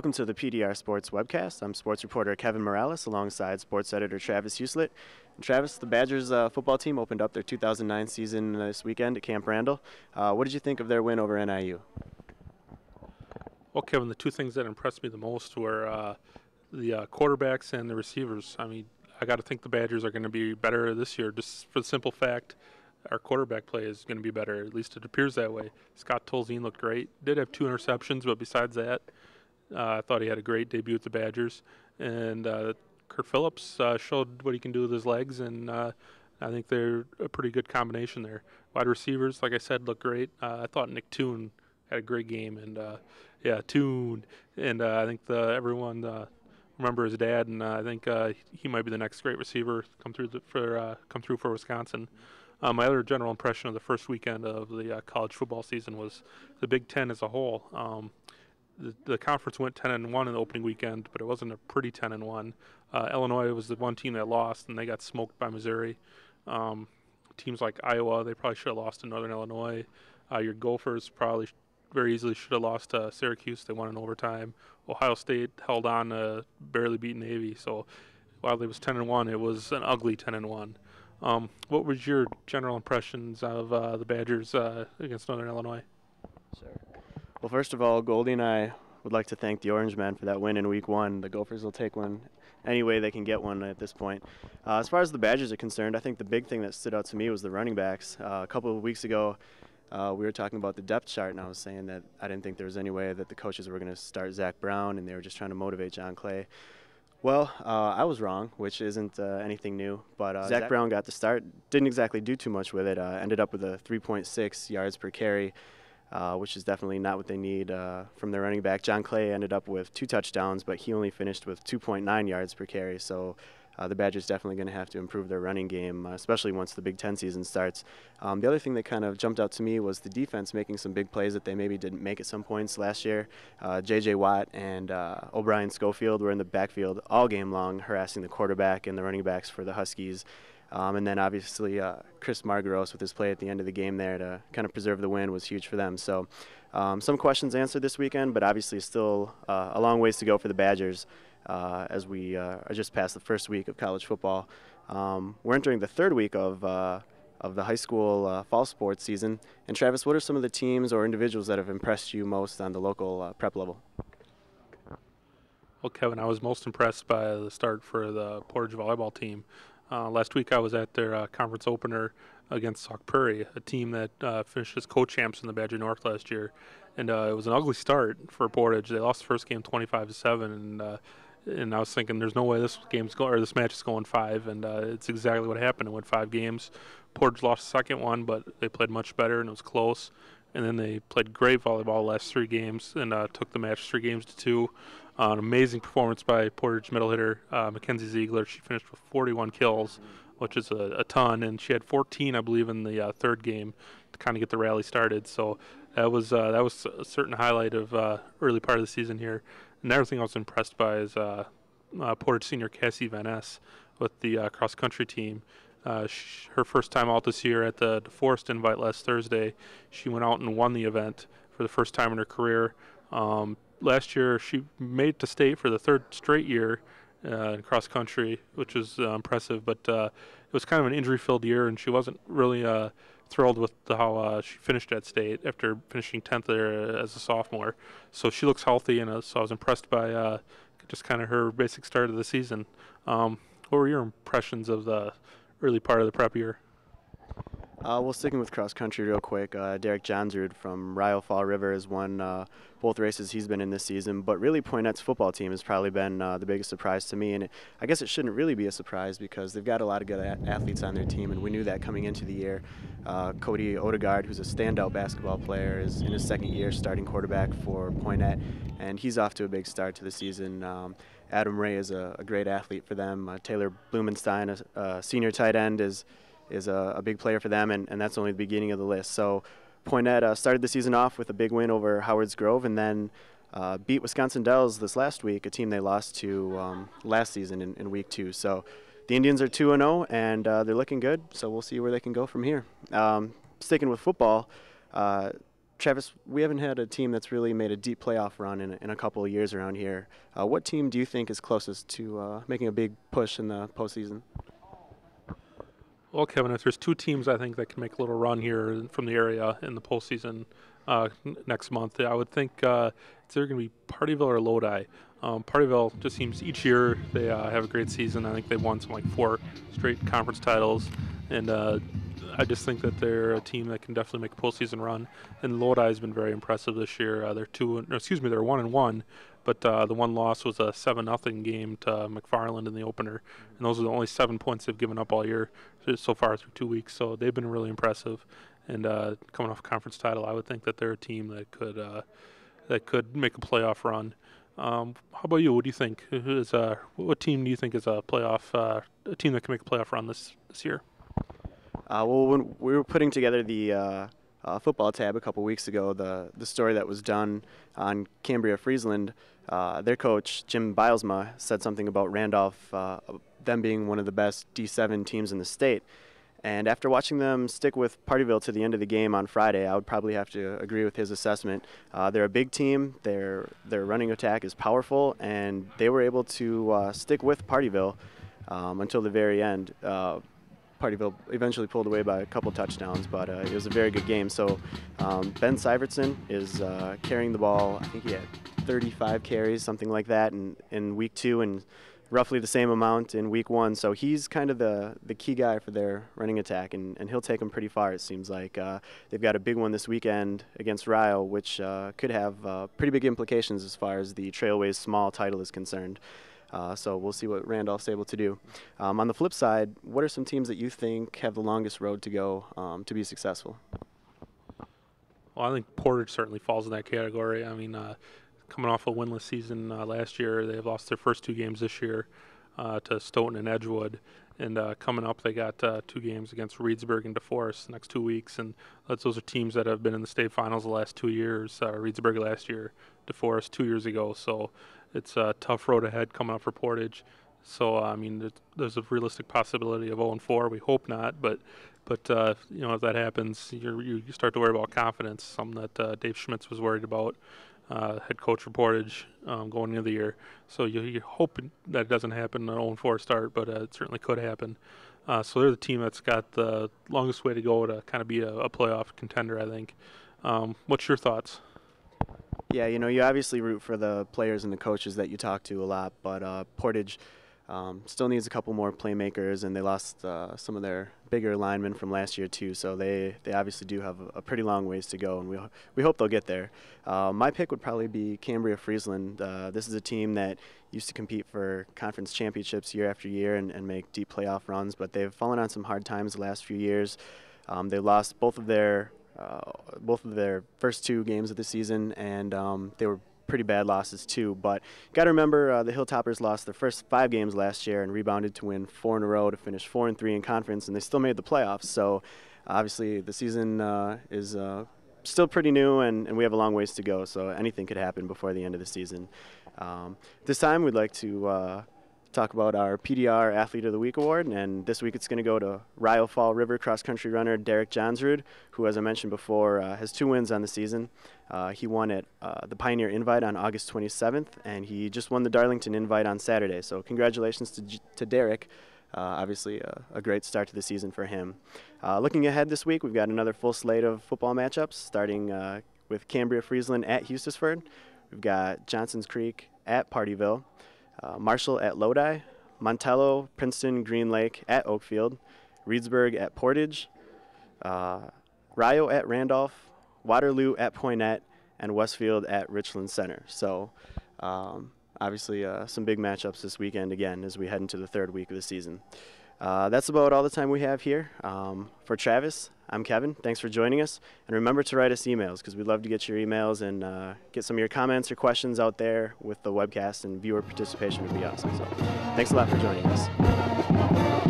Welcome to the PDR Sports webcast. I'm sports reporter Kevin Morales alongside sports editor Travis Huslet. And Travis, the Badgers football team opened up their 2009 season this weekend at Camp Randall. What did you think of their win over NIU? Well, Kevin, the two things that impressed me the most were the quarterbacks and the receivers. I mean, I got to think the Badgers are going to be better this year just for the simple fact our quarterback play is going to be better. At least it appears that way. Scott Tolzien looked great. Did have 2 interceptions, but besides that, I thought he had a great debut with the Badgers. And Kurt Phillips showed what he can do with his legs, and I think they're a pretty good combination there. Wide receivers, like I said, look great. I thought Nick Toon had a great game, and Toon. And I think everyone remember his dad, and I think he might be the next great receiver come through for Wisconsin. My other general impression of the first weekend of the college football season was the Big Ten as a whole. The conference went 10-1 in the opening weekend, but it wasn't a pretty 10-1. Illinois was the one team that lost, and they got smoked by Missouri. Teams like Iowa, they probably should have lost to Northern Illinois. Your Gophers probably very easily should have lost to Syracuse. They won in overtime. Ohio State held on to barely beat Navy. So while it was 10-1, it was an ugly 10-1. What was your general impressions of the Badgers against Northern Illinois? Sure. Well, first of all, Goldie and I would like to thank the Orange Men for that win in Week 1. The Gophers will take one any way they can get one at this point. As far as the Badgers are concerned, I think the big thing that stood out to me was the running backs. A couple of weeks ago, we were talking about the depth chart, and I was saying that I didn't think there was any way that the coaches were going to start Zach Brown, and they were just trying to motivate John Clay. Well, I was wrong, which isn't anything new, but Zach Brown got the start, didn't exactly do too much with it, ended up with a 3.6 yards per carry, which is definitely not what they need from their running back. John Clay ended up with 2 touchdowns, but he only finished with 2.9 yards per carry, so the Badgers definitely going to have to improve their running game, especially once the Big Ten season starts. The other thing that kind of jumped out to me was the defense making some big plays that they maybe didn't make at some points last year. J.J. Watt and O'Brien Schofield were in the backfield all game long, harassing the quarterback and the running backs for the Huskies. And then obviously Chris Margaros with his play at the end of the game there to kind of preserve the win was huge for them. So some questions answered this weekend, but obviously still a long ways to go for the Badgers. As we are just past the first week of college football. We're entering the third week of the high school fall sports season. And Travis, what are some of the teams or individuals that have impressed you most on the local prep level? Well, Kevin, I was most impressed by the start for the Portage volleyball team. Last week I was at their conference opener against Sauk Prairie, a team that finished as co-champs in the Badger North last year. And it was an ugly start for Portage. They lost the first game 25-7, and I was thinking, there's no way this match is going 5, and it's exactly what happened. It went 5 games. Portage lost the second one, but they played much better, and it was close. And then they played great volleyball the last 3 games and took the match 3-2. An amazing performance by Portage middle hitter Mackenzie Ziegler. She finished with 41 kills, which is a ton, and she had 14, I believe, in the third game to kind of get the rally started. So that was a certain highlight of early part of the season here. Another thing I was impressed by is Portage senior Cassie Van Ness with the cross-country team. Her first time out this year at the DeForest Invite last Thursday, she went out and won the event for the first time in her career. Last year, she made it to state for the 3rd straight year in cross-country, which was impressive, but it was kind of an injury-filled year, and she wasn't really thrilled with how she finished at state after finishing 10th there as a sophomore. So she looks healthy, and so I was impressed by just kind of her basic start of the season. What were your impressions of the early part of the prep year? Well, sticking with cross-country real quick, Derek Johnsrud from Rio Fall River has won both races he's been in this season, but really Poinette's football team has probably been the biggest surprise to me, and I guess it shouldn't really be a surprise because they've got a lot of good athletes on their team, and we knew that coming into the year. Cody Odegaard, who's a standout basketball player, is in his 2nd year starting quarterback for Poinette, and he's off to a big start to the season. Adam Ray is a great athlete for them. Taylor Blumenstein, a senior tight end, is a big player for them, and that's only the beginning of the list. So Poinette started the season off with a big win over Howards Grove, and then beat Wisconsin Dells this last week, a team they lost to last season in Week 2. So the Indians are 2-0, and they're looking good, so we'll see where they can go from here. Sticking with football, Travis, we haven't had a team that's really made a deep playoff run in a couple of years around here. What team do you think is closest to making a big push in the postseason? Well, Kevin, if there's two teams I think that can make a little run here from the area in the postseason next month, I would think it's either going to be Partyville or Lodi. Partyville just seems each year they have a great season. I think they've won some 4 straight conference titles, and I just think that they're a team that can definitely make a postseason run. And Lodi has been very impressive this year. They're 1-1, but the one loss was a 7-0 game to McFarland in the opener, and those are the only 7 points they've given up all year so far through 2 weeks. So they've been really impressive. And coming off a conference title, I would think that they're a team that could make a playoff run. How about you? What do you think? What team do you think is a team that can make a playoff run this year? Well, when we were putting together the football tab a couple weeks ago, the story that was done on Cambria Friesland, their coach, Jim Bilesma, said something about Randolph, them being one of the best D7 teams in the state. And after watching them stick with Partyville to the end of the game on Friday, I would probably have to agree with his assessment. They're a big team, their running attack is powerful, and they were able to stick with Partyville until the very end. Partyville eventually pulled away by a couple touchdowns, but it was a very good game. So Ben Syvertson is carrying the ball. I think he had 35 carries, something like that, in week 2, and roughly the same amount in week 1. So he's kind of the key guy for their running attack, and he'll take them pretty far, it seems like. They've got a big one this weekend against Rio, which could have pretty big implications as far as the Trailways Small title is concerned. So we'll see what Randolph's able to do. On the flip side, what are some teams that you think have the longest road to go to be successful? Well, I think Portage certainly falls in that category. I mean, coming off a winless season last year, they've lost their first 2 games this year to Stoughton and Edgewood. And coming up, they got 2 games against Reedsburg and DeForest the next 2 weeks. And those are teams that have been in the state finals the last 2 years. Reedsburg last year, DeForest 2 years ago. So it's a tough road ahead coming up for Portage. So, I mean, there's a realistic possibility of 0-4. We hope not, but if that happens, you start to worry about confidence, something that Dave Schmitz was worried about, head coach for Portage going into the year. So you hope that it doesn't happen, an 0-4 start, but it certainly could happen. So they're the team that's got the longest way to go to kind of be a playoff contender, I think. What's your thoughts? Yeah, you obviously root for the players and the coaches that you talk to a lot, but Portage still needs a couple more playmakers, and they lost some of their bigger linemen from last year too, so they obviously do have a pretty long ways to go, and we hope they'll get there. My pick would probably be Cambria Friesland. This is a team that used to compete for conference championships year after year and make deep playoff runs, but they've fallen on some hard times the last few years. They lost both of their first 2 games of the season, and they were pretty bad losses too. But got to remember the Hilltoppers lost their first 5 games last year and rebounded to win 4 in a row to finish 4-3 in conference, and they still made the playoffs. So obviously the season is still pretty new, and we have a long ways to go. So anything could happen before the end of the season. This time we'd like to talk about our PDR Athlete of the Week award, and this week it's going to go to Rio Fall River cross-country runner Derek Johnsrud, who, as I mentioned before, has 2 wins on the season. He won at the Pioneer Invite on August 27th, and he just won the Darlington Invite on Saturday. So congratulations to Derek. Obviously a great start to the season for him. Looking ahead this week, we've got another full slate of football matchups, starting with Cambria Friesland at Hustisford. We've got Johnson's Creek at Partyville, Marshall at Lodi, Montello, Princeton, Green Lake at Oakfield, Reedsburg at Portage, Rio at Randolph, Waterloo at Poinette, and Westfield at Richland Center. So obviously some big matchups this weekend again as we head into the 3rd week of the season. That's about all the time we have here. For Travis, I'm Kevin. Thanks for joining us. And remember to write us emails, because we'd love to get your emails and get some of your comments or questions out there with the webcast, and viewer participation would be awesome. So thanks a lot for joining us.